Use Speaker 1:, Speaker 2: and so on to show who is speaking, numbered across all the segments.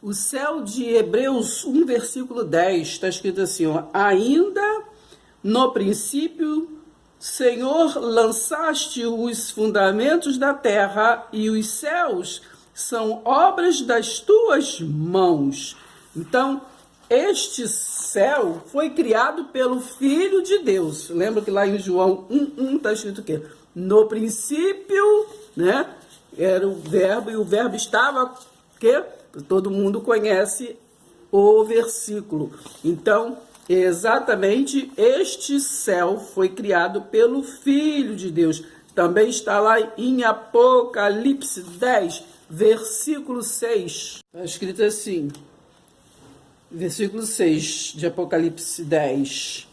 Speaker 1: O céu de Hebreus 1, versículo 10, está escrito assim, ó, ainda no princípio, Senhor, lançaste os fundamentos da terra e os céus são obras das tuas mãos. Então, este céu foi criado pelo Filho de Deus. Lembra que lá em João 1:1 está escrito o quê? No princípio, né, era o verbo e o verbo estava, que todo mundo conhece o versículo. Então, exatamente este céu foi criado pelo Filho de Deus. Também está lá em Apocalipse 10, versículo 6. Está escrito assim, versículo 6 de Apocalipse 10.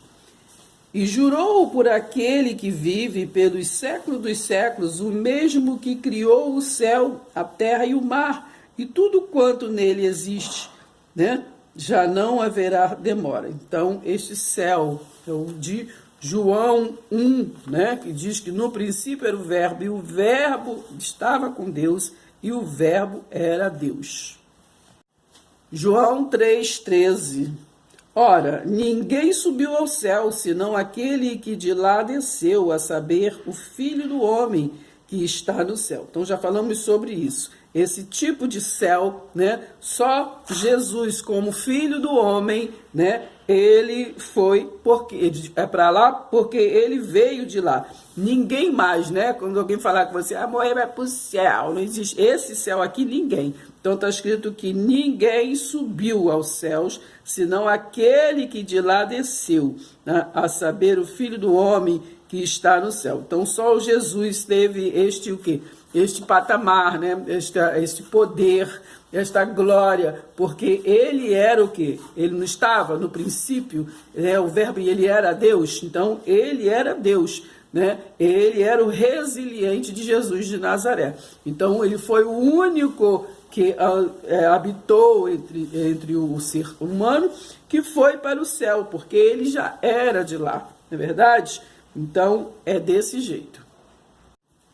Speaker 1: E jurou por aquele que vive pelos séculos dos séculos, o mesmo que criou o céu, a terra e o mar, e tudo quanto nele existe, né? Já não haverá demora. Então, este céu é o de João 1, né? Que diz que no princípio era o verbo, e o verbo estava com Deus, e o verbo era Deus. João 3,13. Ora, ninguém subiu ao céu, senão aquele que de lá desceu, a saber, o Filho do Homem que está no céu. Então, já falamos sobre isso. Esse tipo de céu, né? Só Jesus, como Filho do Homem, né? Ele foi porque é para lá porque ele veio de lá. Ninguém mais, né? Quando alguém falar com você, morrer vai para o céu, não existe esse céu aqui, ninguém. Então está escrito que ninguém subiu aos céus, senão aquele que de lá desceu, né? A saber, o Filho do Homem que está no céu. Então só Jesus teve este o quê? Este patamar, né? Este poder, esta glória, porque ele era o quê? Ele não estava no princípio, né? O verbo, e ele era Deus, então ele era Deus, né? Ele era o resiliente de Jesus de Nazaré. Então ele foi o único que habitou entre o ser humano, que foi para o céu, porque ele já era de lá, não é verdade? Então é desse jeito.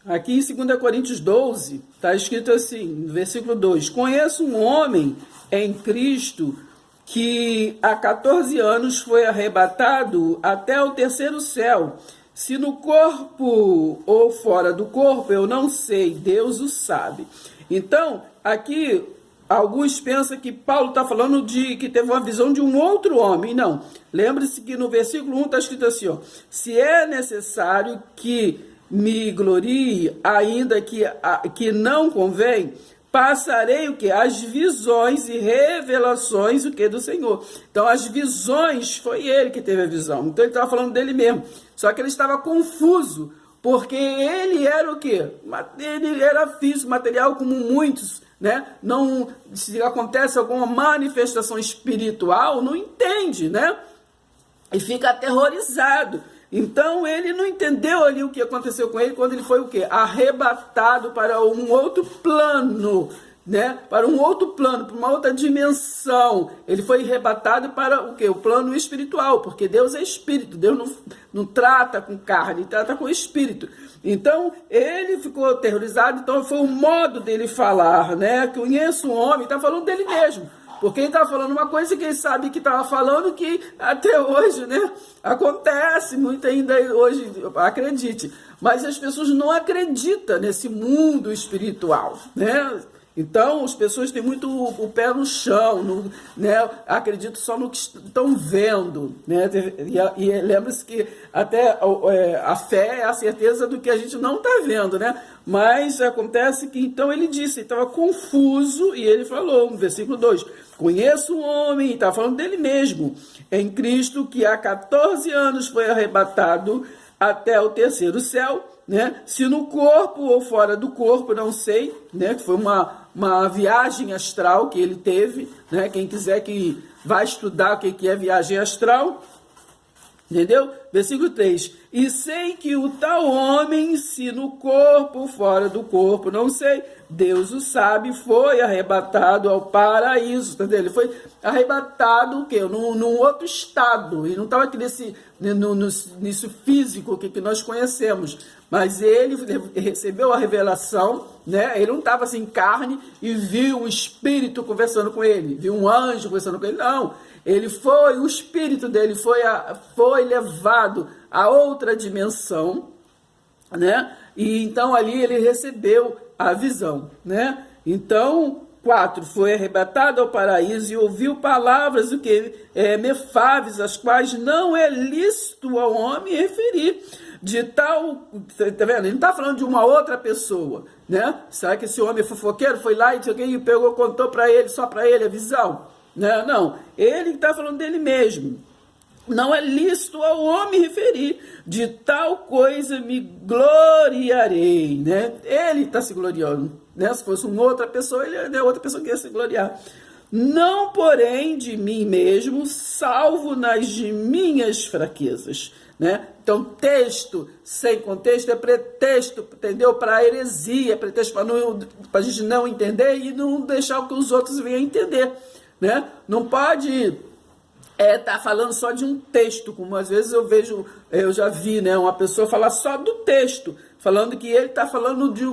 Speaker 1: Aqui em 2 Coríntios 12, está escrito assim, no versículo 2, conheço um homem em Cristo que há 14 anos foi arrebatado até o terceiro céu. Se no corpo ou fora do corpo, eu não sei, Deus o sabe. Então, aqui, alguns pensam que Paulo está falando de que teve uma visão de um outro homem. Não, lembre-se que no versículo 1 está escrito assim, ó, se é necessário que me glorie, ainda que não convém, passarei o que? As visões e revelações o que? Do Senhor. Então, as visões, foi ele que teve a visão. Então, ele estava falando dele mesmo. Só que ele estava confuso, porque ele era o quê? Ele era físico, material como muitos, né? Não, se acontece alguma manifestação espiritual, não entende, né? E fica aterrorizado. Então, ele não entendeu ali o que aconteceu com ele quando ele foi o quê? Arrebatado para um outro plano, né? Para um outro plano, para uma outra dimensão. Ele foi arrebatado para o quê? O plano espiritual, porque Deus é espírito. Deus não trata com carne, trata com espírito. Então, ele ficou aterrorizado. Então, foi o modo dele falar, né? Conheço um homem, está falando dele mesmo. Porque ele estava falando uma coisa que ele sabe que estava falando, que até hoje, né, acontece muito ainda hoje, acredite. Mas as pessoas não acreditam nesse mundo espiritual, né? Então, as pessoas têm muito o pé no chão, né? Acreditam só no que estão vendo, né? E lembra-se que até a fé é a certeza do que a gente não está vendo, né? Mas acontece que, então, ele disse, ele estava confuso, e ele falou, no versículo 2, conheço um homem, e estava falando dele mesmo, em Cristo, que há 14 anos foi arrebatado até o terceiro céu, né? Se no corpo ou fora do corpo, não sei, né? Que foi uma viagem astral que ele teve, né? Quem quiser que vá estudar o que é viagem astral, entendeu? Versículo 3. E sei que o tal homem, se no corpo ou fora do corpo, não sei, Deus o sabe, foi arrebatado ao paraíso, entendeu? Ele foi arrebatado o quê? Num outro estado, e não estava aqui nisso físico que nós conhecemos, mas ele recebeu a revelação, né? Ele não estava assim em carne e viu um espírito conversando com ele, viu um anjo conversando com ele, não. O espírito dele foi levado a outra dimensão, né? E então ali ele recebeu a visão, né? Então, 4, foi arrebatado ao paraíso e ouviu palavras do que mefáveis, as quais não é lícito ao homem referir. De tal, tá vendo? Ele não está falando de uma outra pessoa, né? Será que esse homem fofoqueiro foi lá e pegou, contou para ele, só para ele a visão? Né? Não, ele está falando dele mesmo. Não é lícito ao homem referir, de tal coisa me gloriarei, né? Ele está se gloriando, né? Se fosse uma outra pessoa, ele é outra pessoa que ia se gloriar. Não, porém, de mim mesmo, salvo nas de minhas fraquezas, né? Então, texto sem contexto é pretexto, entendeu? Para heresia, pretexto para a gente não entender e não deixar o que os outros venham entender, né? Não pode tá falando só de um texto, como às vezes eu já vi, né, uma pessoa falar só do texto, falando que ele está falando de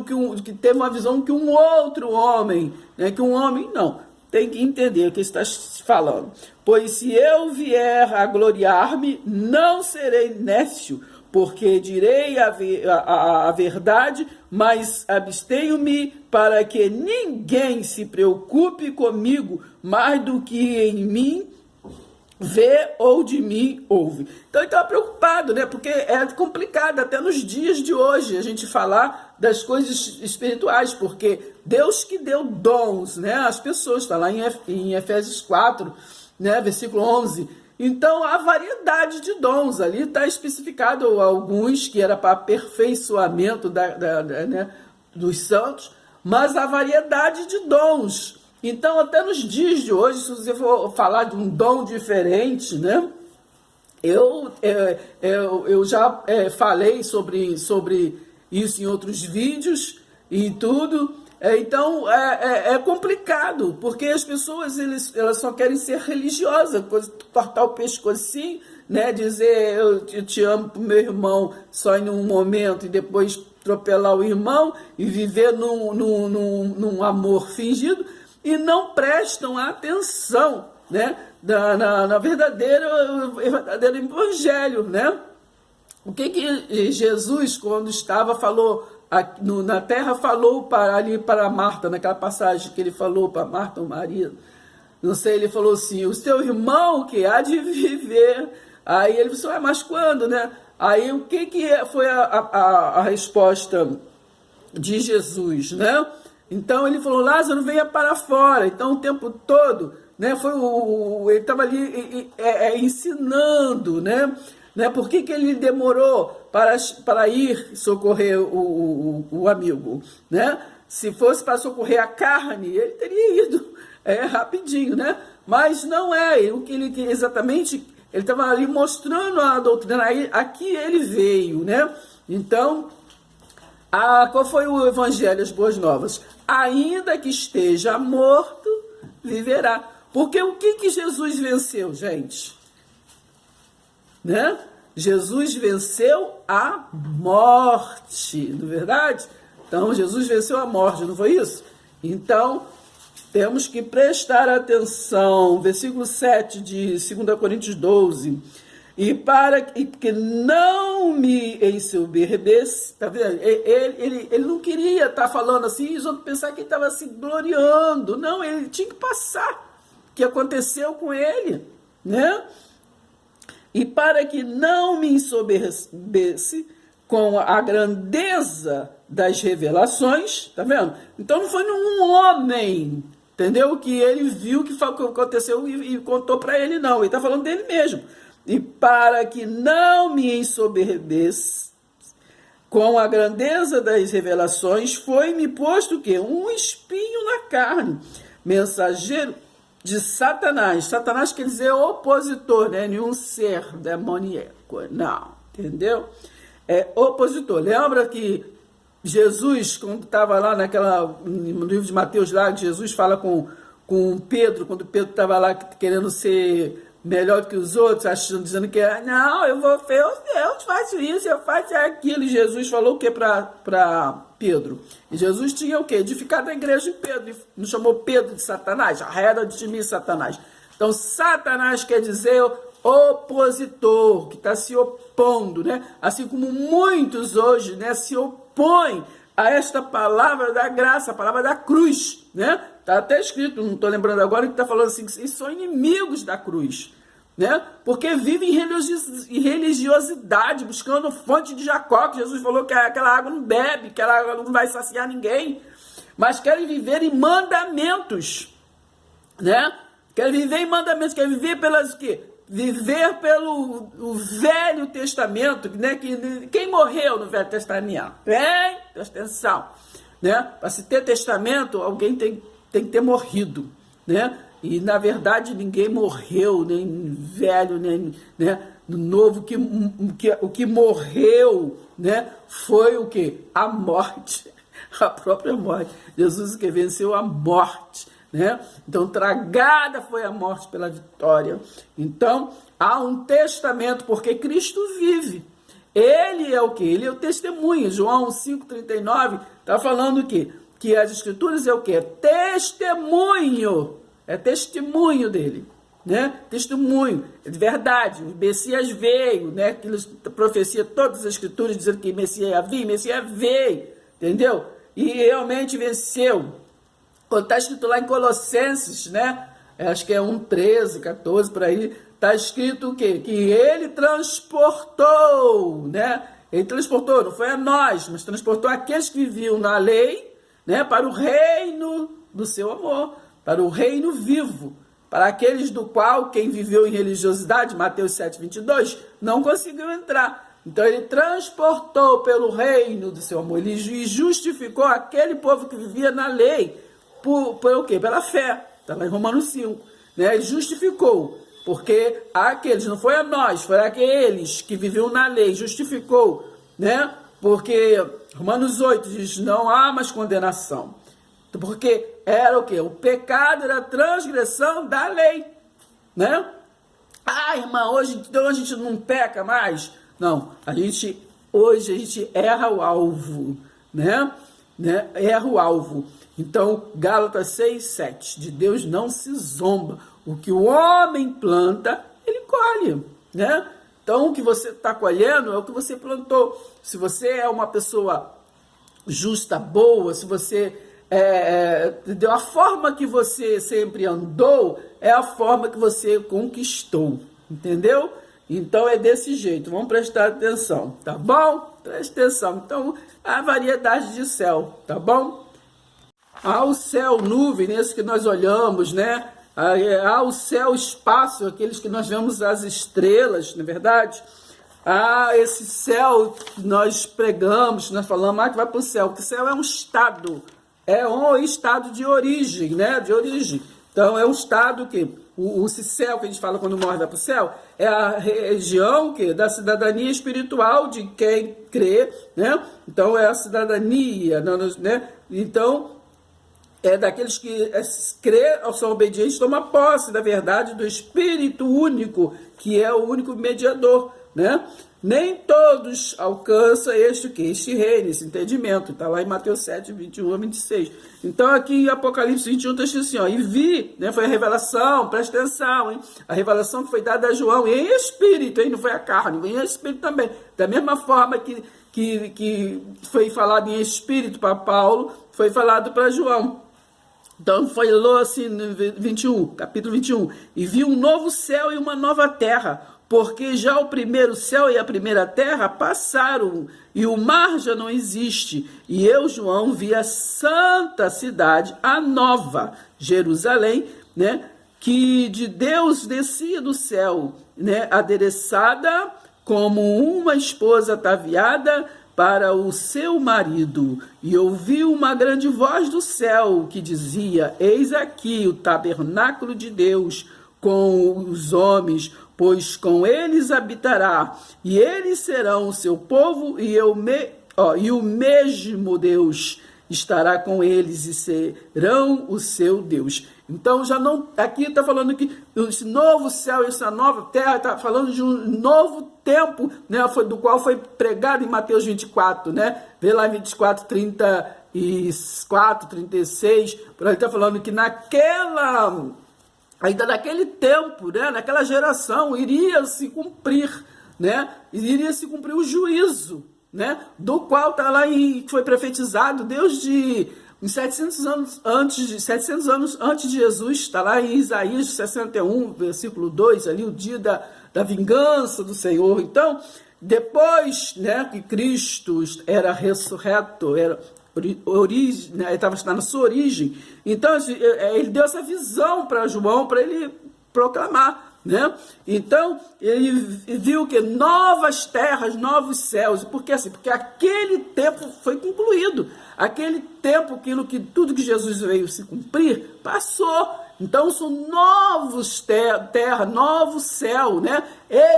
Speaker 1: que teve uma visão que um outro homem, né, que um homem não, tem que entender o que está falando. Pois se eu vier a gloriar-me, não serei nécio, porque direi a verdade, mas abstenho-me para que ninguém se preocupe comigo mais do que em mim vê ou de mim ouve. Então ele estava preocupado, né? Porque é complicado até nos dias de hoje a gente falar das coisas espirituais, porque Deus que deu dons, né? As pessoas, está lá em Efésios 4, né? Versículo 11. Então há variedade de dons, ali está especificado alguns que era para aperfeiçoamento né, dos santos, mas há variedade de dons. Então, até nos dias de hoje, se você for falar de um dom diferente, né? Eu já falei sobre isso em outros vídeos e tudo. Então, é complicado, porque as pessoas elas só querem ser religiosas, cortar o pescocinho, né? Dizer eu te amo para o meu irmão só em um momento e depois atropelar o irmão e viver num amor fingido. E não prestam atenção, né, na verdadeiro evangelho, né? O que Jesus, quando falou na terra, falou para Marta, naquela passagem que ele falou para Marta, o marido, não sei, ele falou assim, o seu irmão que há de viver. Aí ele falou, mas quando, né? Aí o que foi a resposta de Jesus, né? Então ele falou, Lázaro, venha para fora. Então o tempo todo, né, ele estava ali ensinando, né? Por que ele demorou para ir socorrer o amigo, né? Se fosse para socorrer a carne, ele teria ido rapidinho, né? Mas não é o que ele exatamente, ele estava ali mostrando a doutrina, aqui ele veio, né? Então, qual foi o evangelho, as boas novas? Ainda que esteja morto, viverá. Porque o que Jesus venceu, gente? Né? Jesus venceu a morte, não é verdade? Então, Jesus venceu a morte, não foi isso? Então, temos que prestar atenção. Versículo 7 de 2 Coríntios 12. E para que não me ensoberbece, tá vendo? Ele não queria estar falando assim, e os outros pensaram que ele estava se gloriando. Não, ele tinha que passar o que aconteceu com ele, né? E para que não me ensoberbece com a grandeza das revelações, tá vendo? Então não foi num homem, entendeu? Que ele viu que aconteceu e contou para ele, não. Ele está falando dele mesmo. E para que não me ensoberbeça com a grandeza das revelações, foi-me posto o quê? Um espinho na carne, mensageiro de Satanás. Satanás quer dizer opositor, né? Nenhum ser demoníaco, não, entendeu? É opositor. Lembra que Jesus, quando estava lá no livro de Mateus, lá, Jesus fala com Pedro, quando Pedro estava lá querendo ser melhor do que os outros, achando, dizendo que não, eu faço isso, eu faço aquilo. E Jesus falou o que para Pedro? E Jesus tinha o que? Edificado a igreja de Pedro. Não chamou Pedro de Satanás? Arreda de mim, Satanás. Então, Satanás quer dizer opositor, que está se opondo, né? Assim como muitos hoje, né, se opõem a esta palavra da graça, a palavra da cruz, né? Está até escrito, não estou lembrando agora, que está falando assim, que eles são inimigos da cruz, né? Porque vivem em religiosidade, buscando fonte de Jacó, que Jesus falou que aquela água não bebe, que aquela água não vai saciar ninguém, mas querem viver em mandamentos, né? Querem viver em mandamentos, querem viver pelas quê? Viver pelo o Velho Testamento, né? Quem morreu no Velho Testamento? Presta atenção, né? Para se ter testamento, alguém tem que ter morrido, né? E na verdade ninguém morreu, nem velho, nem, né, novo. O que morreu, né, foi o que? A morte, a própria morte. Jesus que venceu a morte, né? Então, tragada foi a morte pela vitória. Então, há um testamento, porque Cristo vive. Ele é o quê? Ele é o testemunho. João 5,39 está falando o quê? Que as Escrituras é o quê? Testemunho. É testemunho dele, né? Testemunho, é de verdade. O Messias veio, né? Aquelas profecia, todas as Escrituras dizendo que Messias veio, entendeu? E realmente venceu. Quando está escrito lá em Colossenses, né? Acho que é 1:13, 14, por aí, está escrito o quê? Que ele transportou, né? Ele transportou, não foi a nós, mas transportou aqueles que viviam na lei, né? Para o reino do seu amor, para o reino vivo, para aqueles do qual quem viveu em religiosidade, Mateus 7:22, não conseguiu entrar. Então ele transportou pelo reino do seu amor, ele justificou aquele povo que vivia na lei, por o quê? Pela fé. Está lá em Romanos 5. Né? Ele justificou. Porque aqueles, não foi a nós, foi aqueles que viviam na lei, justificou. Né? Porque Romanos 8 diz, não há mais condenação. Porque era o quê? O pecado era a transgressão da lei. Né? Ah, irmã, hoje então a gente não peca mais. Não, hoje a gente erra o alvo. Né? Erra o alvo. Então, Gálatas 6:7, de Deus não se zomba. O que o homem planta, ele colhe, né? Então, o que você está colhendo é o que você plantou. Se você é uma pessoa justa, boa, se você a forma que você sempre andou, é a forma que você conquistou, entendeu? Então, é desse jeito, vamos prestar atenção, tá bom? Preste atenção. Então, a variedade de céu, tá bom? Há o céu, nuvem, nesse que nós olhamos, né? Há o céu, espaço, aqueles que nós vemos as estrelas, não é verdade? Há esse céu que nós pregamos, nós falamos, que vai para o céu, que o céu é um estado de origem, né? De origem. Então, é um estado que, o céu que a gente fala quando morre vai para o céu, é a região da cidadania espiritual de quem crê, né? Então, é a cidadania, né? Então, é daqueles que crê, são obedientes, toma posse da verdade do Espírito único, que é o único mediador, né? Nem todos alcançam este reino, esse entendimento. Está lá em Mateus 7:21-26. Então, aqui em Apocalipse 21, está escrito assim, ó, e vi, né, foi a revelação, presta atenção, hein? A revelação que foi dada a João, em espírito, hein? Não foi a carne, em espírito também. Da mesma forma que foi falado em espírito para Paulo, foi falado para João. Então, falou assim no 21, capítulo 21, e vi um novo céu e uma nova terra, porque já o primeiro céu e a primeira terra passaram, e o mar já não existe. E eu, João, vi a santa cidade, a nova Jerusalém, né, que de Deus descia do céu, né, adereçada como uma esposa ataviada para o seu marido, e ouvi uma grande voz do céu que dizia, eis aqui o tabernáculo de Deus com os homens, pois com eles habitará, e eles serão o seu povo, e o mesmo Deus estará com eles e serão o seu Deus. Então já não, aqui está falando que esse novo céu, essa nova terra, está falando de um novo tempo, né, do qual foi pregado em Mateus 24, né? Vê lá em 24, 34, 36, por aí está falando que ainda naquele tempo, né, naquela geração, iria se cumprir, né, iria se cumprir o juízo, né, do qual está lá e foi profetizado desde 700 anos antes de Jesus, está lá em Isaías 61, versículo 2, ali o dia da vingança do Senhor. Então, depois, né, que Cristo era ressurreto, estava na sua origem, então ele deu essa visão para João, para ele proclamar, né? Então ele viu que novas terras, novos céus. Por que assim? Porque aquele tempo foi concluído, aquele tempo, tudo que Jesus veio se cumprir, passou. Então são novos terra, novo céu, né?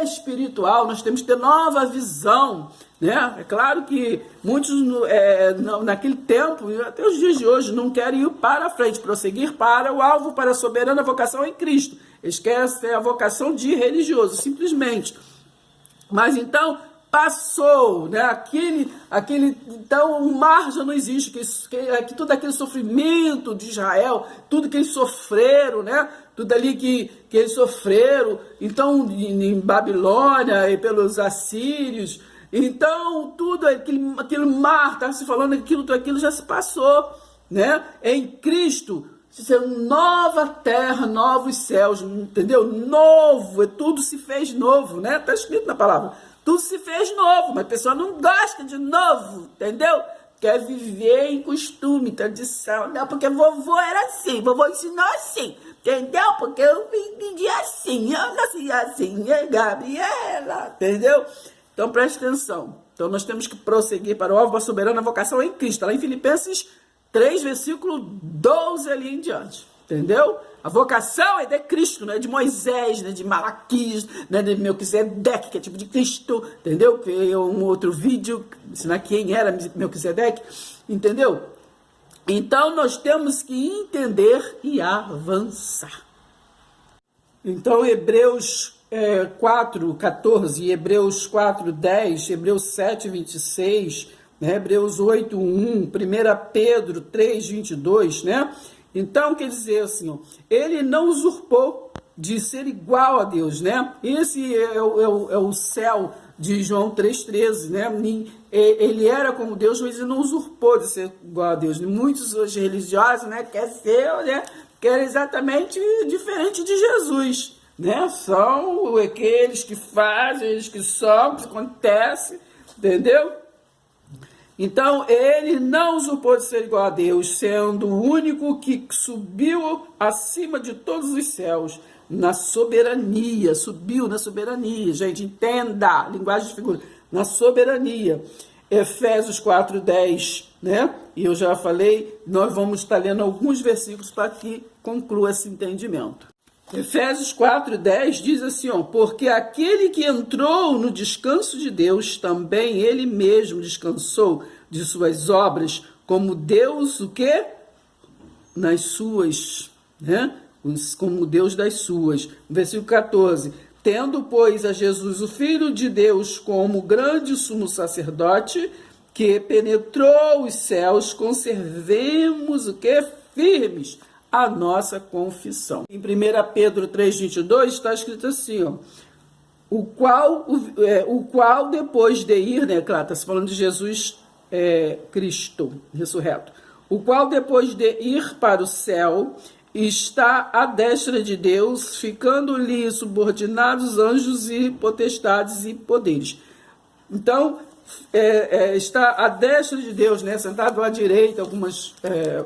Speaker 1: Espiritual. Nós temos que ter nova visão, né? É claro que muitos naquele tempo, até os dias de hoje, não querem ir para frente, prosseguir para o alvo, para a soberana vocação em Cristo. Eles querem ter a vocação de religioso, simplesmente. Mas então passou, né? Então o mar já não existe, que tudo aquele sofrimento de Israel, tudo que eles sofreram, né? Tudo ali que eles sofreram, então em Babilônia e pelos assírios. Então, tudo aquele mar, está se falando tudo aquilo já se passou, né? Em Cristo, nova terra, novos céus, entendeu? Novo, tudo se fez novo, né? Está escrito na palavra. Tudo se fez novo, mas a pessoa não gosta de novo, entendeu? Quer viver em costume, tradição. Não, porque vovô era assim, vovô ensinou assim, entendeu? Porque eu vivi assim, eu nasci assim, Gabriela, entendeu? Então, preste atenção. Então, nós temos que prosseguir para o alvo da soberana vocação em Cristo. Lá em Filipenses 3, versículo 12 ali em diante. Entendeu? A vocação é de Cristo, não é de Moisés, né, de Malaquias, né, de Melquisedeque, que é tipo de Cristo. Entendeu? Que é um outro vídeo, ensinar quem era Melquisedeque. Entendeu? Então, nós temos que entender e avançar. Então, Hebreus 4:14, Hebreus 4:10, Hebreus 7:26, né? Hebreus 8:1, 1 Pedro 3:22, né? Então, quer dizer assim, ó, ele não usurpou de ser igual a Deus, né? Esse é o céu de João 3:13, né? Ele era como Deus, mas ele não usurpou de ser igual a Deus. Muitos hoje religiosos, né, querem exatamente diferente de Jesus, né? São aqueles que fazem, eles que são, que acontece, entendeu? Então, ele não usurpou de ser igual a Deus, sendo o único que subiu acima de todos os céus, na soberania, subiu na soberania, gente, entenda, linguagem de figura, na soberania. Efésios 4:10, né? E eu já falei, nós vamos estar lendo alguns versículos para que conclua esse entendimento. Efésios 4:10 diz assim, ó, porque aquele que entrou no descanso de Deus, também ele mesmo descansou de suas obras, como Deus, o quê? Nas suas, né? Como Deus das suas. Versículo 14, tendo, pois, a Jesus, o Filho de Deus, como grande sumo sacerdote, que penetrou os céus, conservemos o quê? Firmes a nossa confissão. Em 1 Pedro 3:22 está escrito assim, ó, o qual depois de ir, né, claro, está se falando de Jesus Cristo, ressurreto, o qual depois de ir para o céu, está à destra de Deus, ficando-lhe subordinados anjos e potestades e poderes. Então, está à destra de Deus, né? Sentado à direita, algumas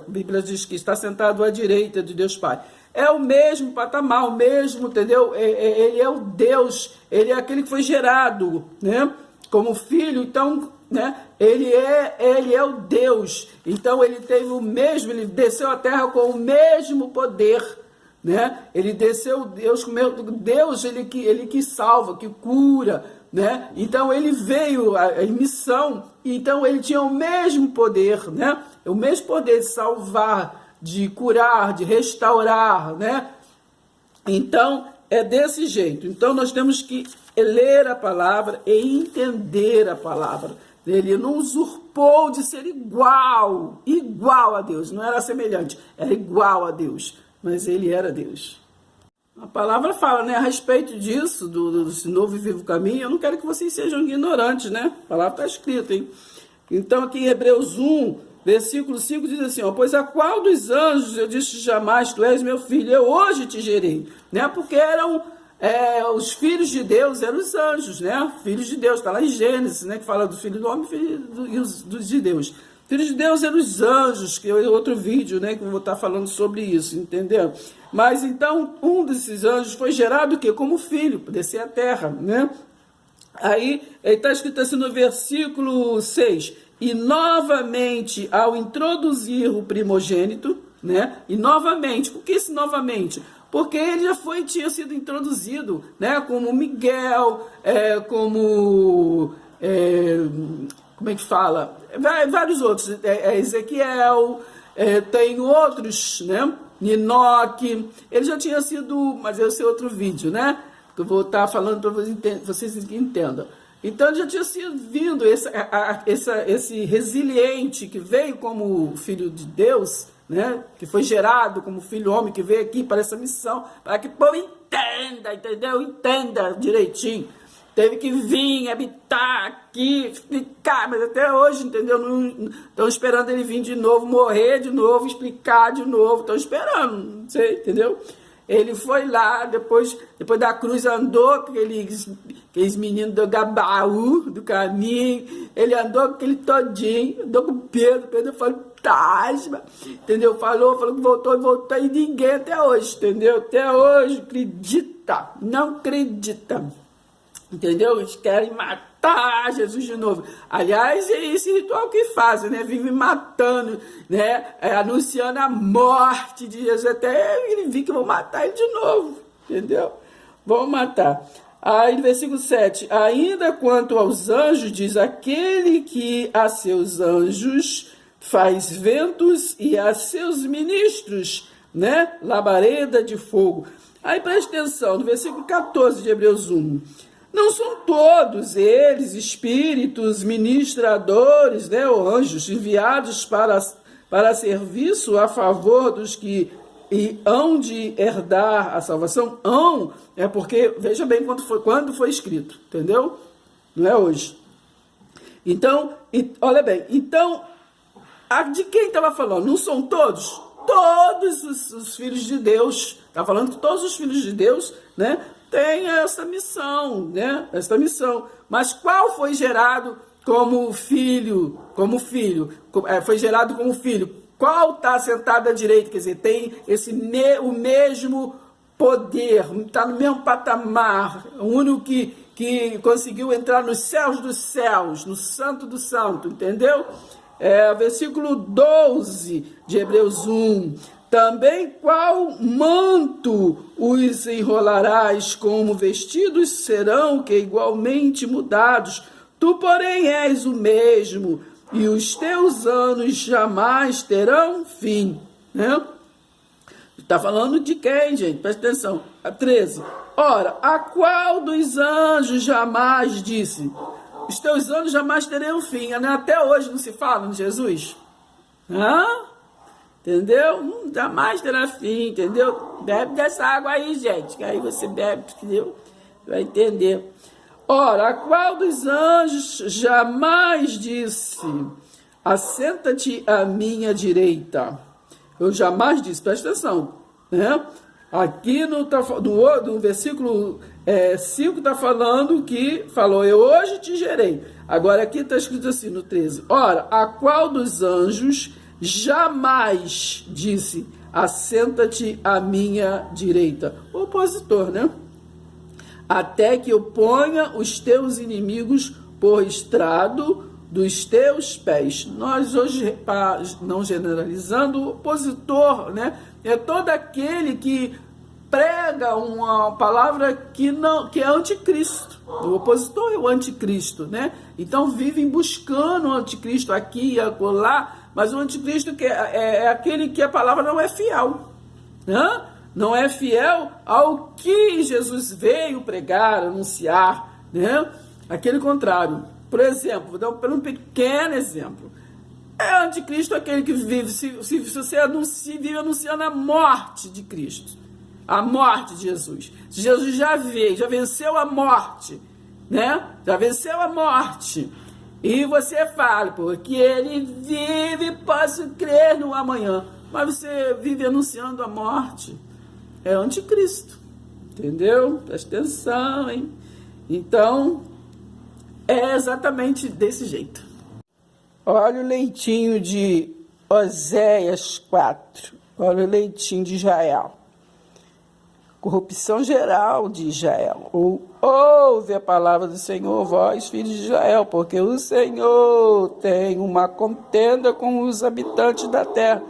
Speaker 1: Bíblias diz que está sentado à direita de Deus Pai. É o mesmo patamar, o mesmo, entendeu? Ele é o Deus, ele é aquele que foi gerado, né? Como filho, então, né? Ele é o Deus. Então ele teve o mesmo, ele desceu à terra com o mesmo poder, né? Ele desceu Deus, ele que salva, que cura, né? Então ele veio, a missão, Então ele tinha o mesmo poder, né? O mesmo poder de salvar, de curar, de restaurar, né? Então é desse jeito. Então nós temos que ler a palavra e entender a palavra. Ele não usurpou de ser igual a Deus. Não era semelhante, era igual a Deus. Mas ele era Deus. A palavra fala, né, a respeito disso, do novo e vivo caminho. Eu não quero que vocês sejam ignorantes, né? A palavra está escrita, hein? Então aqui em Hebreus 1, versículo 5 diz assim, ó, pois a qual dos anjos eu disse jamais, tu és meu filho, eu hoje te gerei, né? Porque eram os filhos de Deus, eram os anjos, né? Filhos de Deus, está lá em Gênesis, né? Que fala do filho do homem e dos de Deus. Filhos de Deus eram os anjos, que é outro vídeo, né? Que eu vou estar falando sobre isso, entendeu? Mas então, um desses anjos foi gerado o quê? Como filho, para descer a terra, né? Aí, está escrito assim no versículo 6, e novamente, ao introduzir o primogênito, né? E novamente, por que esse novamente? Porque ele já tinha sido introduzido, né? Como Miguel, como é que fala? Vários outros, Ezequiel, tem outros, né? Enoque, ele já tinha sido, mas esse é outro vídeo, né? Que eu vou estar falando para vocês entendam. Então ele já tinha sido vindo esse resiliente que veio como filho de Deus, né? Que foi gerado como filho homem, que veio aqui para essa missão, para que o povo entenda, entendeu? Entenda direitinho. Teve que vir, habitar aqui, explicar, mas até hoje, entendeu? Estão esperando ele vir de novo, morrer de novo, explicar de novo. Estão esperando, não sei, entendeu? Ele foi lá, depois da cruz andou com aqueles meninos do Gabaú, do caminho. Ele andou com aquele todinho, andou com Pedro fantasma, entendeu? Falou que voltou, e ninguém até hoje, entendeu? Até hoje acredita, não acredita. Entendeu? Eles querem matar Jesus de novo. Aliás, é esse ritual que fazem, né? Vivem matando, né? Anunciando a morte de Jesus. Até ele vir que vão matar ele de novo. Entendeu? Vão matar. Aí, no versículo 7. Ainda quanto aos anjos, diz aquele que a seus anjos faz ventos e a seus ministros, né? Labareda de fogo. Aí, preste atenção, no versículo 14 de Hebreus 1. Não são todos eles espíritos ministradores, né, ou anjos enviados para serviço a favor dos que hão de herdar a salvação? É porque, veja bem quando foi escrito, entendeu? Não é hoje. Então, olha bem, então, de quem estava falando? Não são todos? Todos os filhos de Deus. Está falando que todos os filhos de Deus, né? Tem essa missão, né? Esta missão. Mas qual foi gerado como filho? Foi gerado como filho. Qual está sentado à direita? Quer dizer, tem o mesmo poder, está no mesmo patamar. O único que conseguiu entrar nos céus dos céus, no santo do santo, entendeu? Versículo 12 de Hebreus 1. Também qual manto os enrolarás, como vestidos serão que igualmente mudados. Tu, porém, és o mesmo, e os teus anos jamais terão fim. Né? Está falando de quem, gente? Presta atenção. A 13. Ora, a qual dos anjos jamais disse? Os teus anos jamais terão fim. Até hoje não se fala de Jesus? Entendeu? Jamais terá fim, entendeu? Bebe dessa água aí, gente, que aí você bebe, entendeu? Vai entender. Ora, a qual dos anjos jamais disse, assenta-te à minha direita? Eu jamais disse, presta atenção, né? Aqui no versículo 5 está falando que falou, eu hoje te gerei. Agora aqui está escrito assim no 13. Ora, a qual dos anjos jamais disse, assenta-te à minha direita? O opositor, né? Até que eu ponha os teus inimigos por estrado dos teus pés. Nós hoje, não generalizando, o opositor, né? É todo aquele que prega uma palavra que é anticristo. O opositor é o anticristo, né? Então vivem buscando o anticristo aqui e acolá, mas o anticristo é aquele que a palavra não é fiel, né? Não é fiel ao que Jesus veio pregar, anunciar, né? Aquele contrário. Por exemplo, vou dar um pequeno exemplo. É anticristo aquele que vive, se você vive anunciando a morte de Cristo, a morte de Jesus. Jesus já veio, já venceu a morte, né? Já venceu a morte. E você fala, porque ele vive, posso crer no amanhã. Mas você vive anunciando a morte. É anticristo. Entendeu? Presta atenção, hein? Então, é exatamente desse jeito. Olha o leitinho de Oséias 4. Olha o leitinho de Israel. Corrupção geral de Israel. Ouve a palavra do Senhor, vós, filhos de Israel, porque o Senhor tem uma contenda com os habitantes da terra,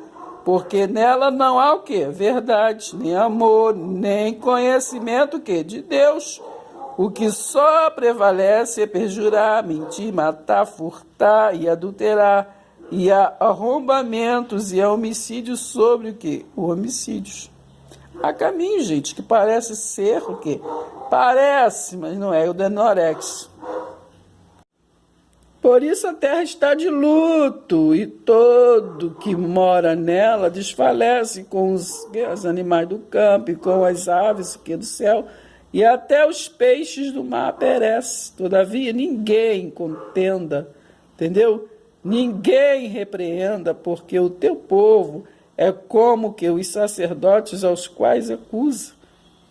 Speaker 1: porque nela não há o quê? Verdade, nem amor, nem conhecimento o quê? De Deus. O que só prevalece é perjurar, mentir, matar, furtar e adulterar, e há arrombamentos e há homicídios sobre o quê? O homicídios. Há caminho, gente, que parece ser o quê? Parece, mas não é o Denorex. Por isso a terra está de luto, e todo que mora nela desfalece com os animais do campo, e com as aves que do céu, e até os peixes do mar perecem. Todavia ninguém contenda, entendeu? Ninguém repreenda, porque o teu povo é como que os sacerdotes aos quais acusa.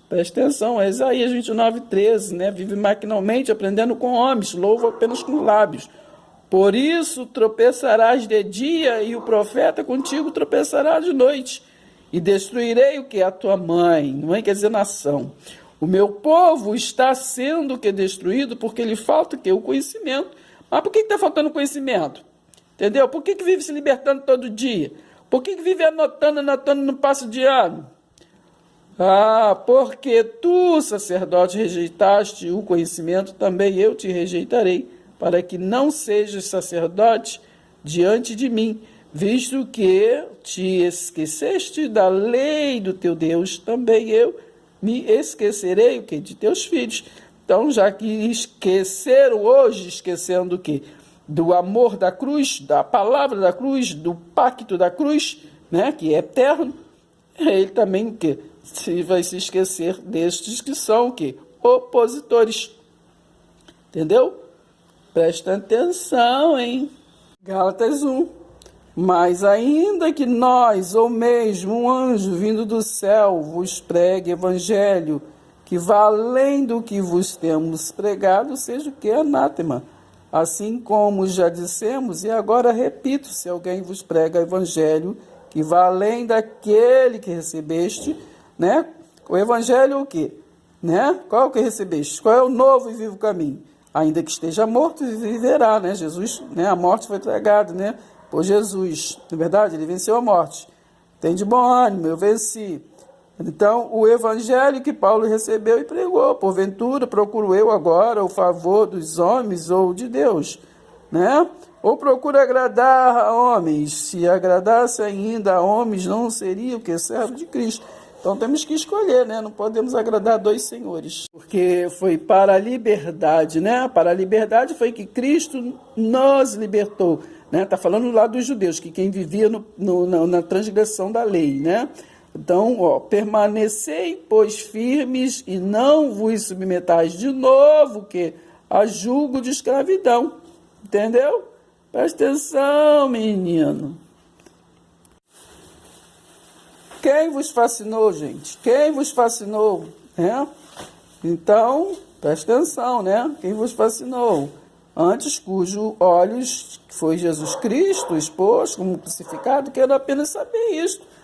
Speaker 1: Presta atenção, é Isaías 29:13, né? Vive maquinalmente, aprendendo com homens, louva apenas com lábios. Por isso tropeçarás de dia, e o profeta contigo tropeçará de noite. E destruirei o que? A tua mãe. Mãe quer dizer nação. O meu povo está sendo o que? Destruído, porque lhe falta o que? O conhecimento. Mas por que está faltando conhecimento? Entendeu? Por que vive se libertando todo dia? Por que vive anotando no passo de ano? Porque tu, sacerdote, rejeitaste o conhecimento, também eu te rejeitarei, para que não sejas sacerdote diante de mim, visto que te esqueceste da lei do teu Deus, também eu me esquecerei o quê? De teus filhos. Então, já que esqueceram hoje, esquecendo o quê? Do amor da cruz, da palavra da cruz, do pacto da cruz, né, que é eterno, ele também que vai se esquecer destes que são o quê? Opositores. Entendeu? Presta atenção, hein? Gálatas 1. Mas ainda que nós, ou mesmo um anjo vindo do céu, vos pregue evangelho, que vá além do que vos temos pregado, seja o que? Anátema. Assim como já dissemos, e agora repito, se alguém vos prega evangelho, que vá além daquele que recebeste, né? O evangelho o quê? Né? Qual que recebeste? Qual é o novo e vivo caminho? Ainda que esteja morto, viverá, né? Jesus, né? A morte foi pregada, né? Por Jesus, na verdade, ele venceu a morte. Tem de bom ânimo, eu venci. Então, o evangelho que Paulo recebeu e pregou, porventura procuro eu agora o favor dos homens ou de Deus, né? Ou procuro agradar a homens, se agradasse ainda a homens, não seria o que? Servo de Cristo. Então temos que escolher, né? Não podemos agradar dois senhores, porque foi para a liberdade, né? Para a liberdade foi que Cristo nos libertou, né? Está falando lá dos judeus, que quem vivia na transgressão da lei, né? Então, permanecei, pois, firmes e não vos submetais de novo que a julgo de escravidão. Entendeu? Presta atenção, menino. Quem vos fascinou, gente? Quem vos fascinou? Né? Então, presta atenção, né? Quem vos fascinou? Antes, cujo olhos foi Jesus Cristo, exposto como crucificado, quero apenas saber isto.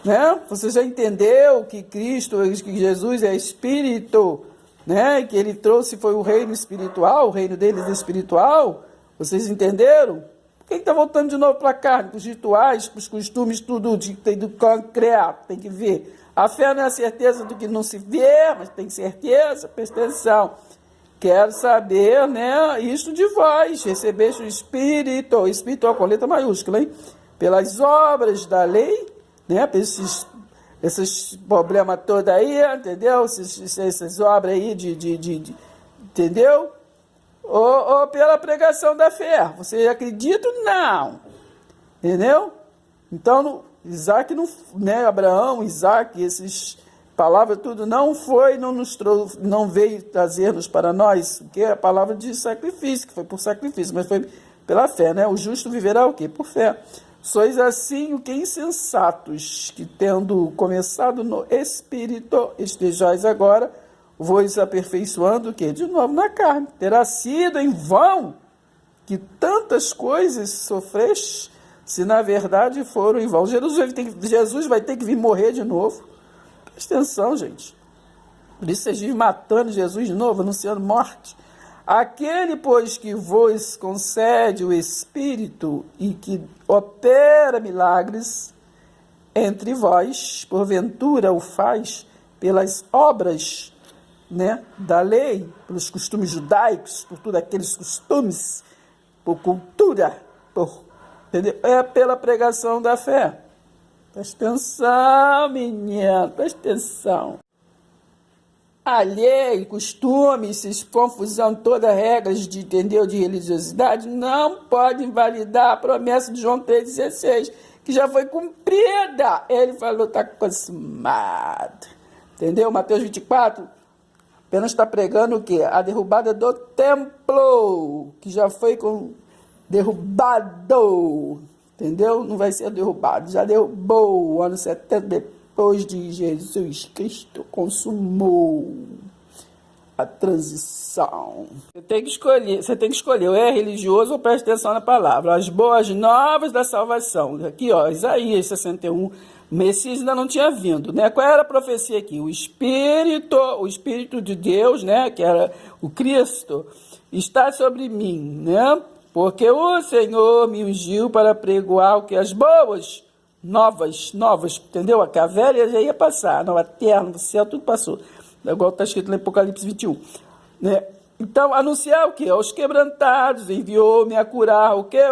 Speaker 1: Né? Você já entendeu que Cristo, que Jesus é Espírito, né? Que ele trouxe foi o reino espiritual, o reino deles é espiritual? Vocês entenderam? Por que está voltando de novo para a carne, para os rituais, para os costumes, tudo, tem do concreto, tem que ver. A fé não é a certeza do que não se vê, mas tem certeza, presta atenção. Quero saber, né, isto de vós, recebeste o Espírito, espiritual com letra maiúscula, hein? Pelas obras da lei, né, esses problemas todos aí, entendeu? Essas obras aí entendeu? Ou pela pregação da fé. Você acredita? Não. Entendeu? Então, Isaac, não, né, Abraão, Isaac, essas palavras tudo não veio trazer-nos para nós, que é a palavra de sacrifício, que foi por sacrifício, mas foi pela fé, né? O justo viverá o quê? Por fé. Sois assim o que insensatos, que tendo começado no Espírito, estejais agora vos aperfeiçoando o quê? De novo na carne. Terá sido em vão que tantas coisas sofreste, se na verdade foram em vão. Jesus vai ter que vir morrer de novo. Presta atenção, gente. Por isso vocês vivem matando Jesus de novo, anunciando morte. Aquele, pois, que vos concede o Espírito e que opera milagres entre vós, porventura o faz pelas obras, né, da lei, pelos costumes judaicos, por todos aqueles costumes, por cultura, entendeu? É pela pregação da fé. Presta atenção, menino, presta atenção. A lei, costumes, confusão, todas regras de, entendeu, de religiosidade não pode invalidar a promessa de João 3,16, que já foi cumprida. Ele falou, está consumado. Entendeu? Mateus 24 apenas está pregando o quê? A derrubada do templo, que já foi derrubado. Entendeu? Não vai ser derrubado. Já derrubou o ano 70 depois de Jesus Cristo consumou a transição. Você tem que escolher, ou é religioso ou presta atenção na palavra. As boas novas da salvação. Aqui, ó, Isaías 61, o Messias ainda não tinha vindo, né? Qual era a profecia aqui? O Espírito de Deus, né? Que era o Cristo, está sobre mim, né? Porque o Senhor me ungiu para pregoar o que? As boas novas, entendeu? A velha já ia passar, a nova terra, no céu, tudo passou. Igual está escrito no Apocalipse 21. Né? Então, anunciar o quê? Aos quebrantados, enviou-me a curar o quê?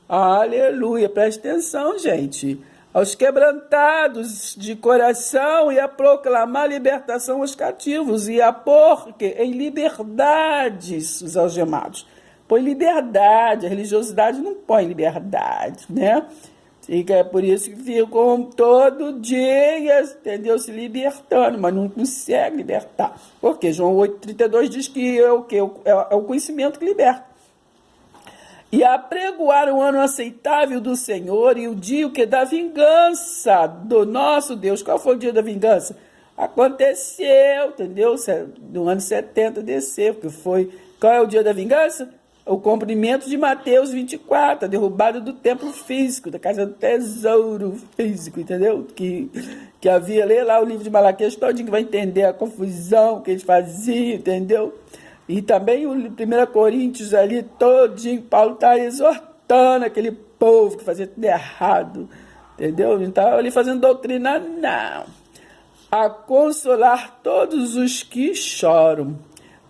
Speaker 1: Aleluia, preste atenção, gente. Aos quebrantados de coração e a proclamar libertação aos cativos e a pôr em liberdades os algemados. Põe liberdade, a religiosidade não põe liberdade, né? E é por isso que ficam todo dia, entendeu, se libertando, mas não consegue libertar. Porque João 8,32 diz que é o conhecimento que liberta. E apregoar o ano aceitável do Senhor e o dia que da vingança do nosso Deus. Qual foi o dia da vingança? Aconteceu, entendeu? No ano 70 desceu, que foi... Qual é o dia da vingança? O cumprimento de Mateus 24, a derrubada do templo físico, da casa do tesouro físico, entendeu? Que havia, lê lá o livro de Malaquias todinho, que vai entender a confusão que eles faziam, entendeu? E também o 1 Coríntios ali todinho, Paulo está exortando aquele povo que fazia tudo errado, entendeu? Não estava ali fazendo doutrina, não. A consolar todos os que choram.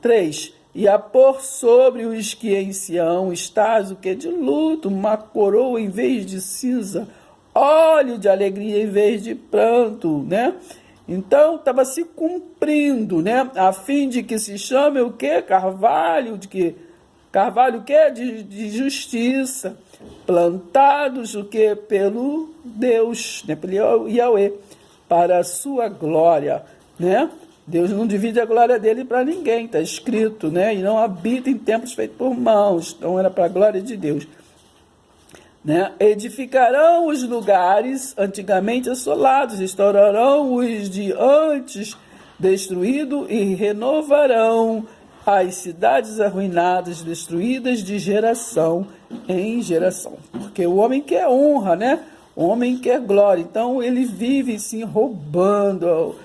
Speaker 1: 3. E a pôr sobre os que em Sião estás o que de luto, uma coroa em vez de cinza, óleo de alegria em vez de pranto, né? Então, estava se cumprindo, né? A fim de que se chame o quê? Carvalho, de quê? Carvalho o quê? De justiça. Plantados o quê? Pelo Deus, né? Pelo Yahweh, para a sua glória, né? Deus não divide a glória dele para ninguém, está escrito, né? E não habita em templos feitos por mãos, então era para a glória de Deus. Né? Edificarão os lugares antigamente assolados, restaurarão os de antes destruídos e renovarão as cidades arruinadas, destruídas de geração em geração. Porque o homem quer honra, né? O homem quer glória, então ele vive sim roubando,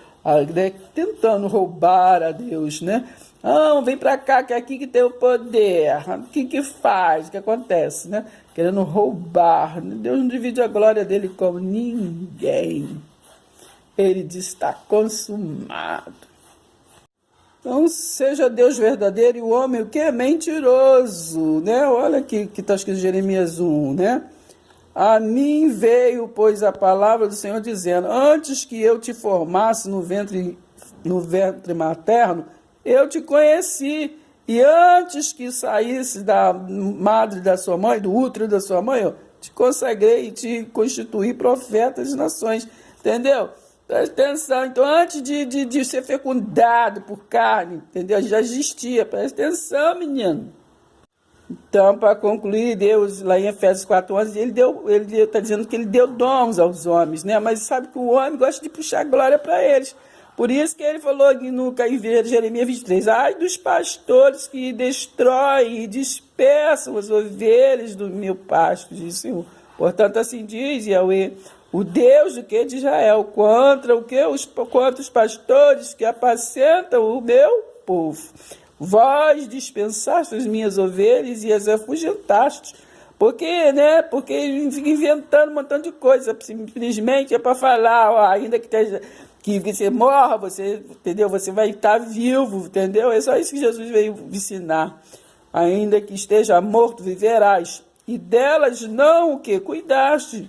Speaker 1: tentando roubar a Deus, né? Ah, vem para cá, que é aqui que tem o poder. O que faz? O que acontece, né? Querendo roubar. Deus não divide a glória dele com ninguém. Ele diz: está consumado. Então, seja Deus verdadeiro e o homem o que é mentiroso, né? Olha aqui que está escrito em Jeremias 1, né? A mim veio, pois, a palavra do Senhor dizendo: antes que eu te formasse no ventre materno, eu te conheci. E antes que saísse da madre da sua mãe, do útero da sua mãe, eu te consagrei e te constituí profeta das nações. Entendeu? Presta atenção. Então, antes de ser fecundado por carne, entendeu? Já existia. Presta atenção, menino. Então, para concluir, Deus, lá em Efésios 4:11, ele está dizendo que ele deu dons aos homens, né? Mas sabe que o homem gosta de puxar glória para eles. Por isso que ele falou aqui no Jeremias 23, ai dos pastores que destroem e dispersam as ovelhas do meu pasto, diz o Senhor. Portanto, assim diz Yahweh, o Deus do que de Israel, contra os pastores que apacentam o meu povo. Vós dispensaste as minhas ovelhas e as afugentastes. Porque, né? Porque ele fica inventando um montão de coisa. Simplesmente é para falar, ó, ainda que você morra, você, entendeu? Você vai estar vivo, entendeu? É só isso que Jesus veio ensinar. Ainda que esteja morto, viverás. E delas não o que? Cuidaste.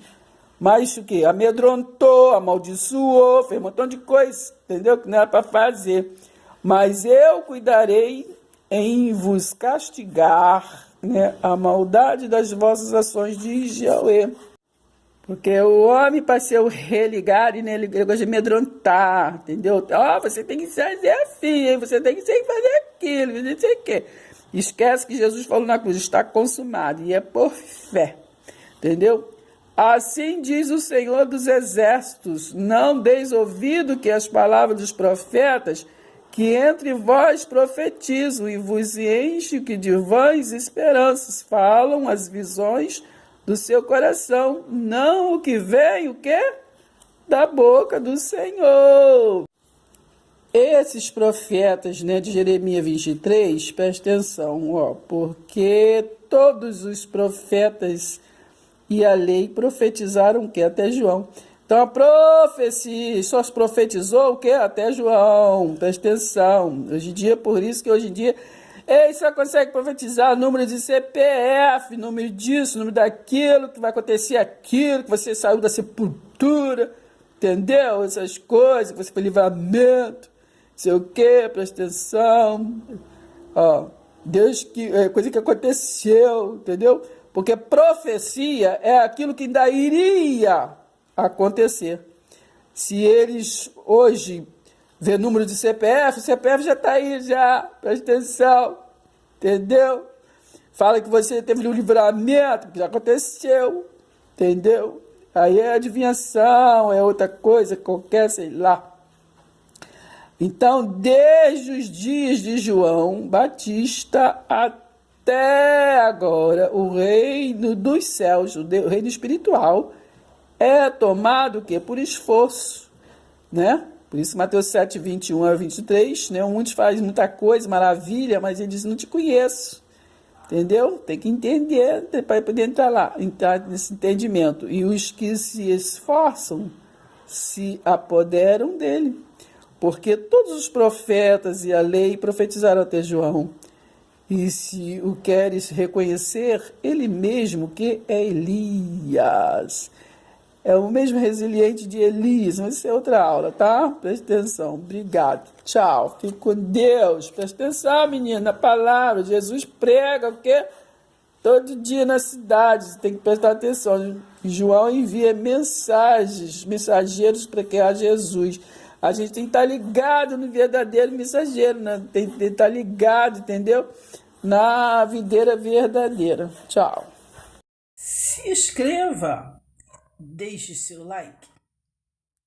Speaker 1: Mas o que? Amedrontou, amaldiçoou, fez um montão de coisa, entendeu? Que não era para fazer. Mas eu cuidarei em vos castigar, né, a maldade das vossas ações, diz Yahweh. Porque o homem, para ser o religado, né, ele gosta de amedrontar, entendeu? Você tem que fazer assim, você tem que fazer aquilo, não sei o quê. Esquece que Jesus falou na cruz, está consumado, e é por fé, entendeu? Assim diz o Senhor dos Exércitos, não deis ouvido que as palavras dos profetas que entre vós profetizam e vos enche que de vãs esperanças falam as visões do seu coração, não o que vem, o quê? Da boca do Senhor. Esses profetas, né, de Jeremias 23, presta atenção, ó, porque todos os profetas e a lei profetizaram o quê? Até João. Então, a profecia só profetizou o quê? Até João. Presta atenção. Hoje em dia, por isso que hoje em dia, ele só consegue profetizar número de CPF, número disso, número daquilo, que vai acontecer aquilo, que você saiu da sepultura, entendeu? Essas coisas, que você foi livramento, não sei o quê, presta atenção. Ó, Deus que, coisa que aconteceu, entendeu? Porque profecia é aquilo que ainda iria acontecer. Se eles hoje vê número de CPF, o CPF já está aí, já, presta atenção, entendeu? Fala que você teve um livramento, que já aconteceu, entendeu? Aí é adivinhação, é outra coisa qualquer, sei lá. Então, desde os dias de João Batista até agora, o reino dos céus, o reino espiritual, é tomado o quê? Por esforço, né? Por isso Mateus 7, 21 a 23, né? Muitos fazem muita coisa, maravilha, mas ele diz, não te conheço, entendeu? Tem que entender para poder entrar nesse entendimento. E os que se esforçam se apoderam dele, porque todos os profetas e a lei profetizaram até João. E se o queres reconhecer, ele mesmo que é Elias. É o mesmo resiliente de Elias, mas isso é outra aula, tá? Presta atenção. Obrigado. Tchau. Fique com Deus. Presta atenção, menina, na palavra. Jesus prega o quê? Todo dia na cidade. Você tem que prestar atenção. João envia mensageiros para criar Jesus. A gente tem que estar ligado no verdadeiro mensageiro, né? Tem que estar ligado, entendeu? Na videira verdadeira. Tchau. Se inscreva. Deixe seu like.